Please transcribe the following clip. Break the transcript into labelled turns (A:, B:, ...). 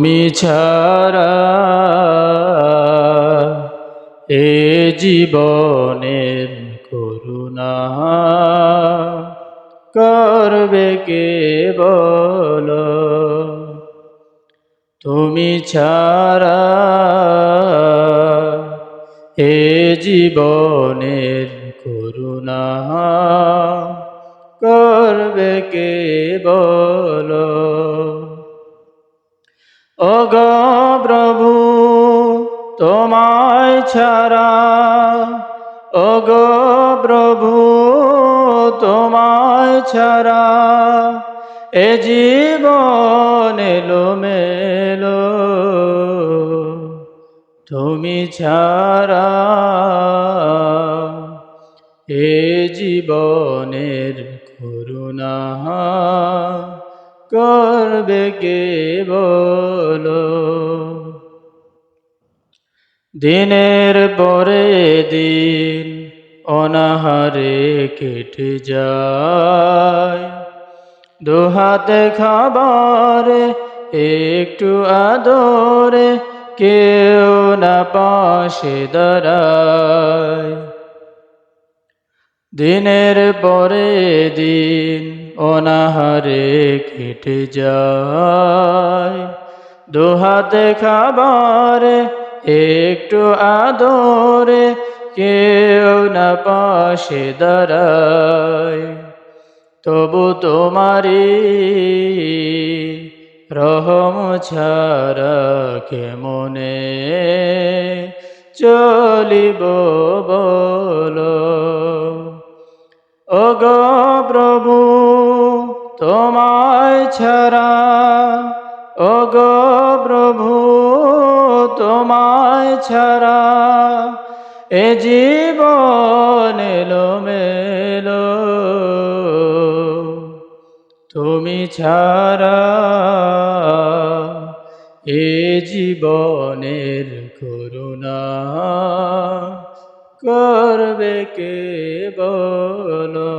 A: তুমি ছাড়া এ জীবনের করুণা করবে কে বলো। তুমি ছাড়া এ জীবনের করুণা করবে কে বলো। ওগো প্রভু তোমায় ছাড়া, ওগো প্রভু তোমায় ছাড়া এ জীবন এলোমেলো। তুমি ছাড়া এ জীবনের করুণা করবে কে বলো। দিনের পরে দিন অনাহারে কেটে যায়, দুহাতে খাবারে একটু আদরে কেউ না পাশে দাঁড়ায়। দিনের পরে দিন অনাহারে কেটে যায়, দুহাতে খাবারে একটু আদরে কেউ না পাশে দাঁড়ায়। তবু তোমারি রহম ছাড়া কেমনে চলিব বলো। ওগো প্রভু তোমায় ছাড়া, ওগো প্রভু তোমায় ছাড়া এ জীবন এলোমেলো। তুমি ছাড়া এ জীবনের করুণা করবে কে বলো।